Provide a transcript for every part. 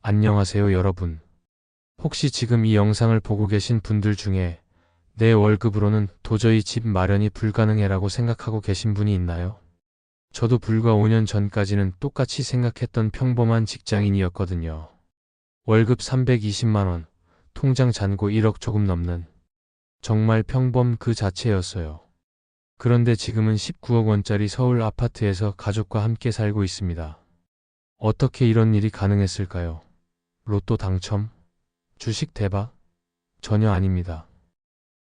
안녕하세요, 여러분. 혹시 지금 이 영상을 보고 계신 분들 중에 내 월급으로는 도저히 집 마련이 불가능해라고 생각하고 계신 분이 있나요? 저도 불과 5년 전까지는 똑같이 생각했던 평범한 직장인이었거든요. 월급 320만 원, 통장 잔고 1억 조금 넘는 정말 평범 그 자체였어요. 그런데 지금은 19억 원짜리 서울 아파트에서 가족과 함께 살고 있습니다. 어떻게 이런 일이 가능했을까요? 로또 당첨? 주식 대박? 전혀 아닙니다.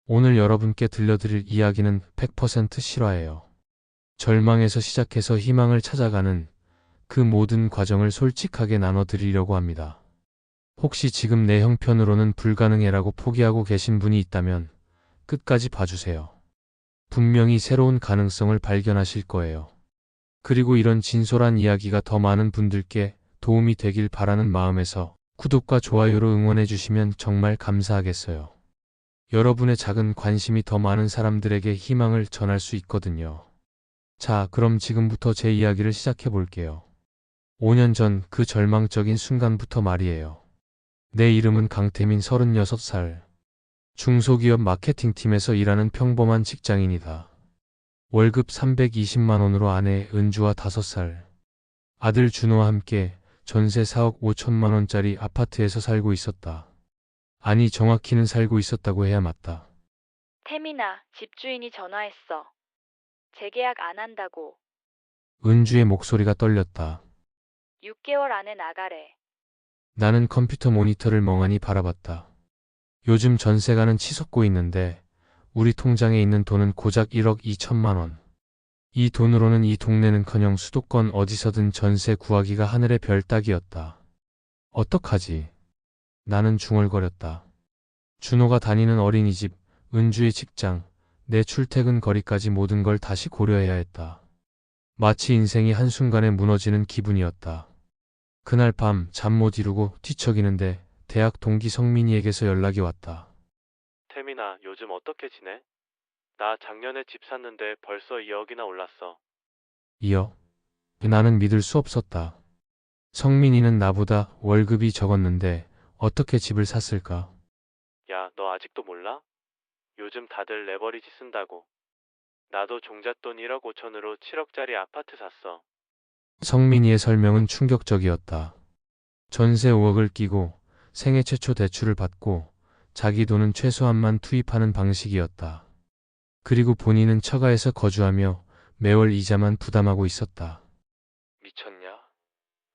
오늘 여러분께 들려드릴 이야기는 100% 실화예요. 절망에서 시작해서 희망을 찾아가는 그 모든 과정을 솔직하게 나눠드리려고 합니다. 혹시 지금 내 형편으로는 불가능해라고 포기하고 계신 분이 있다면 끝까지 봐주세요. 분명히 새로운 가능성을 발견하실 거예요. 그리고 이런 진솔한 이야기가 더 많은 분들께 도움이 되길 바라는 마음에서 구독과 좋아요로 응원해 주시면 정말 감사하겠어요. 여러분의 작은 관심이 더 많은 사람들에게 희망을 전할 수 있거든요. 자, 그럼 지금부터 제 이야기를 시작해 볼게요. 5년 전 그 절망적인 순간부터 말이에요. 내 이름은 강태민 36살. 중소기업 마케팅팀에서 일하는 평범한 직장인이다. 월급 320만 원으로 아내 은주와 5살. 아들 준호와 함께 전세 4억 5천만 원짜리 아파트에서 살고 있었다. 아니, 정확히는 살고 있었다고 해야 맞다. 태민아, 집주인이 전화했어. 재계약 안 한다고. 은주의 목소리가 떨렸다. 6개월 안에 나가래. 나는 컴퓨터 모니터를 멍하니 바라봤다. 요즘 전세가는 치솟고 있는데 우리 통장에 있는 돈은 고작 1억 2천만 원. 이 돈으로는 이 동네는커녕 수도권 어디서든 전세 구하기가 하늘의 별 따기였다. 어떡하지? 나는 중얼거렸다. 준호가 다니는 어린이집, 은주의 직장, 내 출퇴근 거리까지 모든 걸 다시 고려해야 했다. 마치 인생이 한순간에 무너지는 기분이었다. 그날 밤 잠 못 이루고 뒤척이는데 대학 동기 성민이에게서 연락이 왔다. 태민아, 요즘 어떻게 지내? 나 작년에 집 샀는데 벌써 2억이나 올랐어. 이어 나는 믿을 수 없었다. 성민이는 나보다 월급이 적었는데 어떻게 집을 샀을까? 야, 너 아직도 몰라? 요즘 다들 레버리지 쓴다고. 나도 종잣돈 1억 5천으로 7억짜리 아파트 샀어. 성민이의 설명은 충격적이었다. 전세 5억을 끼고 생애 최초 대출을 받고 자기 돈은 최소한만 투입하는 방식이었다. 그리고 본인은 처가에서 거주하며 매월 이자만 부담하고 있었다. 미쳤냐?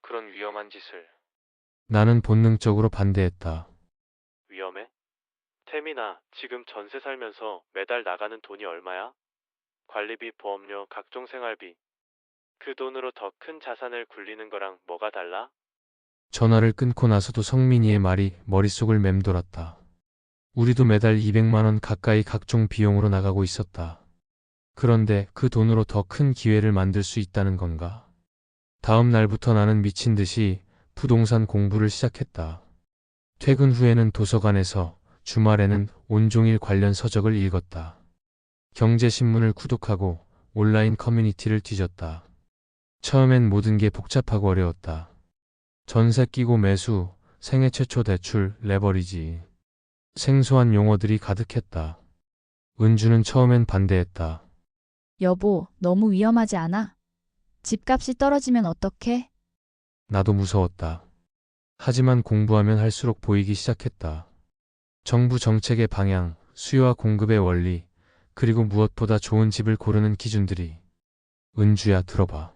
그런 위험한 짓을. 나는 본능적으로 반대했다. 위험해? 태민아, 지금 전세 살면서 매달 나가는 돈이 얼마야? 관리비, 보험료, 각종 생활비. 그 돈으로 더 큰 자산을 굴리는 거랑 뭐가 달라? 전화를 끊고 나서도 성민이의 말이 머릿속을 맴돌았다. 우리도 매달 200만 원 가까이 각종 비용으로 나가고 있었다. 그런데 그 돈으로 더 큰 기회를 만들 수 있다는 건가? 다음 날부터 나는 미친 듯이 부동산 공부를 시작했다. 퇴근 후에는 도서관에서, 주말에는 온종일 관련 서적을 읽었다. 경제신문을 구독하고 온라인 커뮤니티를 뒤졌다. 처음엔 모든 게 복잡하고 어려웠다. 전세 끼고 매수, 생애 최초 대출, 레버리지. 생소한 용어들이 가득했다. 은주는 처음엔 반대했다. 여보, 너무 위험하지 않아? 집값이 떨어지면 어떡해? 나도 무서웠다. 하지만 공부하면 할수록 보이기 시작했다. 정부 정책의 방향, 수요와 공급의 원리, 그리고 무엇보다 좋은 집을 고르는 기준들이. 은주야, 들어봐.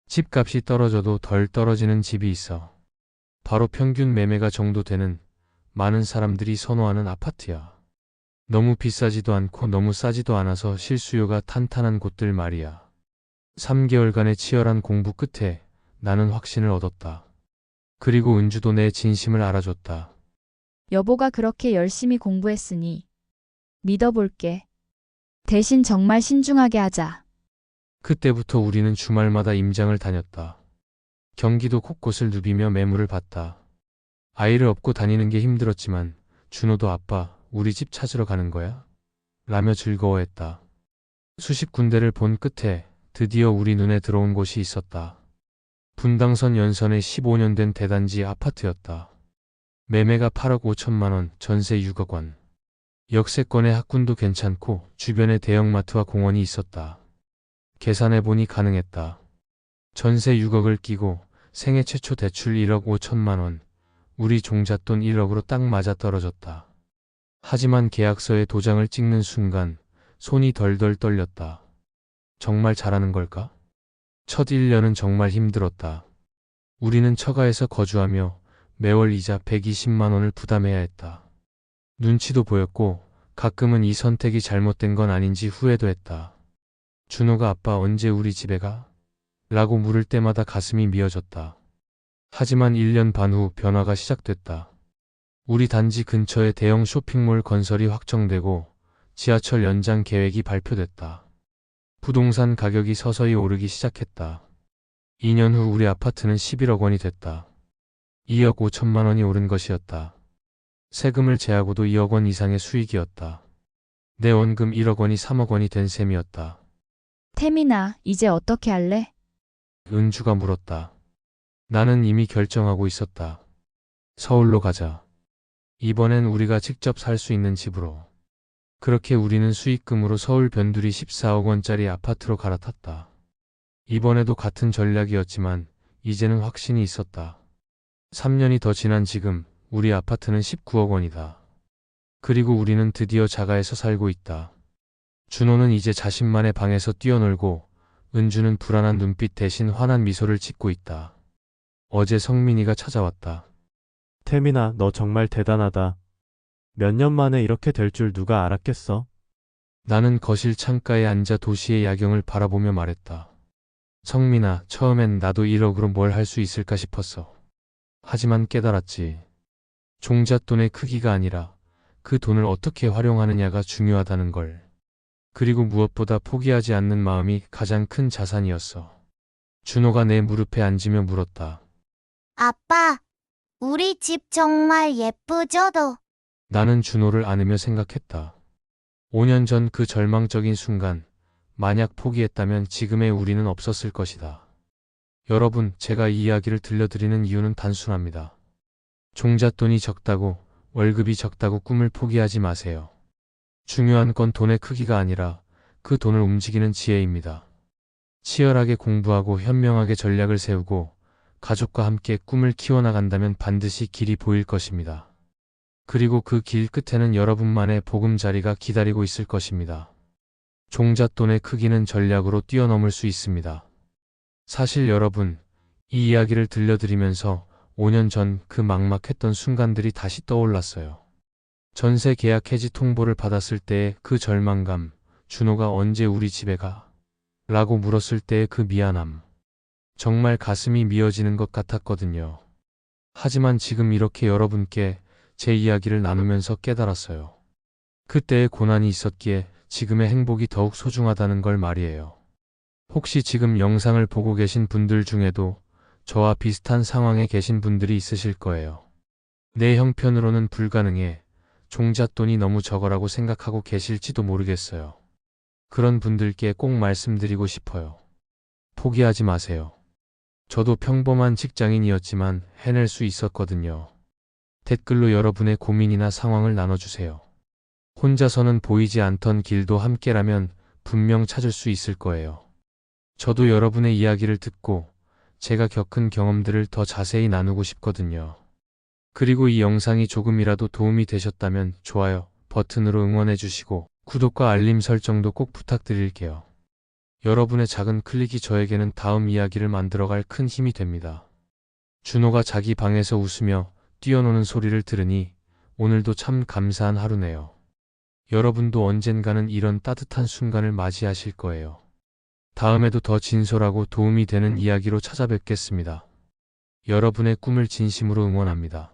집값이 떨어져도 덜 떨어지는 집이 있어. 바로 평균 매매가 정도 되는 많은 사람들이 선호하는 아파트야. 너무 비싸지도 않고 너무 싸지도 않아서 실수요가 탄탄한 곳들 말이야. 3개월간의 치열한 공부 끝에 나는 확신을 얻었다. 그리고 은주도 내 진심을 알아줬다. 여보가 그렇게 열심히 공부했으니 믿어볼게. 대신 정말 신중하게 하자. 그때부터 우리는 주말마다 임장을 다녔다. 경기도 곳곳을 누비며 매물을 봤다. 아이를 업고 다니는 게 힘들었지만 준호도 아빠, 우리 집 찾으러 가는 거야? 라며 즐거워했다. 수십 군데를 본 끝에 드디어 우리 눈에 들어온 곳이 있었다. 분당선 연선에 15년 된 대단지 아파트였다. 매매가 8억 5천만 원, 전세 6억 원. 역세권의 학군도 괜찮고 주변에 대형마트와 공원이 있었다. 계산해보니 가능했다. 전세 6억을 끼고 생애 최초 대출 1억 5천만 원, 우리 종잣돈 1억으로 딱 맞아떨어졌다. 하지만 계약서에 도장을 찍는 순간 손이 덜덜 떨렸다. 정말 잘하는 걸까? 첫 1년은 정말 힘들었다. 우리는 처가에서 거주하며 매월 이자 120만 원을 부담해야 했다. 눈치도 보였고 가끔은 이 선택이 잘못된 건 아닌지 후회도 했다. 준호가 아빠 언제 우리 집에 가? 라고 물을 때마다 가슴이 미어졌다. 하지만 1년 반 후 변화가 시작됐다. 우리 단지 근처에 대형 쇼핑몰 건설이 확정되고 지하철 연장 계획이 발표됐다. 부동산 가격이 서서히 오르기 시작했다. 2년 후 우리 아파트는 11억 원이 됐다. 2억 5천만 원이 오른 것이었다. 세금을 제하고도 2억 원 이상의 수익이었다. 내 원금 1억 원이 3억 원이 된 셈이었다. 태민아, 이제 어떻게 할래? 은주가 물었다. 나는 이미 결정하고 있었다. 서울로 가자. 이번엔 우리가 직접 살 수 있는 집으로. 그렇게 우리는 수익금으로 서울 변두리 14억 원짜리 아파트로 갈아탔다. 이번에도 같은 전략이었지만 이제는 확신이 있었다. 3년이 더 지난 지금 우리 아파트는 19억 원이다. 그리고 우리는 드디어 자가에서 살고 있다. 준호는 이제 자신만의 방에서 뛰어놀고 은주는 불안한 눈빛 대신 환한 미소를 짓고 있다. 어제 성민이가 찾아왔다. 태민아, 너 정말 대단하다. 몇 년 만에 이렇게 될 줄 누가 알았겠어? 나는 거실 창가에 앉아 도시의 야경을 바라보며 말했다. 성민아, 처음엔 나도 1억으로 뭘 할 수 있을까 싶었어. 하지만 깨달았지. 종잣돈의 크기가 아니라 그 돈을 어떻게 활용하느냐가 중요하다는 걸. 그리고 무엇보다 포기하지 않는 마음이 가장 큰 자산이었어. 준호가 내 무릎에 앉으며 물었다. 아빠, 우리 집 정말 예쁘죠? 나는 준호를 안으며 생각했다. 5년 전 그 절망적인 순간, 만약 포기했다면 지금의 우리는 없었을 것이다. 여러분, 제가 이 이야기를 들려드리는 이유는 단순합니다. 종잣돈이 적다고, 월급이 적다고 꿈을 포기하지 마세요. 중요한 건 돈의 크기가 아니라 그 돈을 움직이는 지혜입니다. 치열하게 공부하고 현명하게 전략을 세우고 가족과 함께 꿈을 키워나간다면 반드시 길이 보일 것입니다. 그리고 그 길 끝에는 여러분만의 보금자리가 기다리고 있을 것입니다. 종잣돈의 크기는 전략으로 뛰어넘을 수 있습니다. 사실 여러분, 이 이야기를 들려드리면서 5년 전 그 막막했던 순간들이 다시 떠올랐어요. 전세 계약 해지 통보를 받았을 때의 그 절망감, 준호가 언제 우리 집에 가? 라고 물었을 때의 그 미안함. 정말 가슴이 미어지는 것 같았거든요. 하지만 지금 이렇게 여러분께 제 이야기를 나누면서 깨달았어요. 그때의 고난이 있었기에 지금의 행복이 더욱 소중하다는 걸 말이에요. 혹시 지금 영상을 보고 계신 분들 중에도 저와 비슷한 상황에 계신 분들이 있으실 거예요. 내 형편으로는 불가능해. 종잣돈이 너무 적어라고 생각하고 계실지도 모르겠어요. 그런 분들께 꼭 말씀드리고 싶어요. 포기하지 마세요. 저도 평범한 직장인이었지만 해낼 수 있었거든요. 댓글로 여러분의 고민이나 상황을 나눠주세요. 혼자서는 보이지 않던 길도 함께라면 분명 찾을 수 있을 거예요. 저도 여러분의 이야기를 듣고 제가 겪은 경험들을 더 자세히 나누고 싶거든요. 그리고 이 영상이 조금이라도 도움이 되셨다면 좋아요 버튼으로 응원해 주시고 구독과 알림 설정도 꼭 부탁드릴게요. 여러분의 작은 클릭이 저에게는 다음 이야기를 만들어갈 큰 힘이 됩니다. 준호가 자기 방에서 웃으며 뛰어노는 소리를 들으니 오늘도 참 감사한 하루네요. 여러분도 언젠가는 이런 따뜻한 순간을 맞이하실 거예요. 다음에도 더 진솔하고 도움이 되는 이야기로 찾아뵙겠습니다. 여러분의 꿈을 진심으로 응원합니다.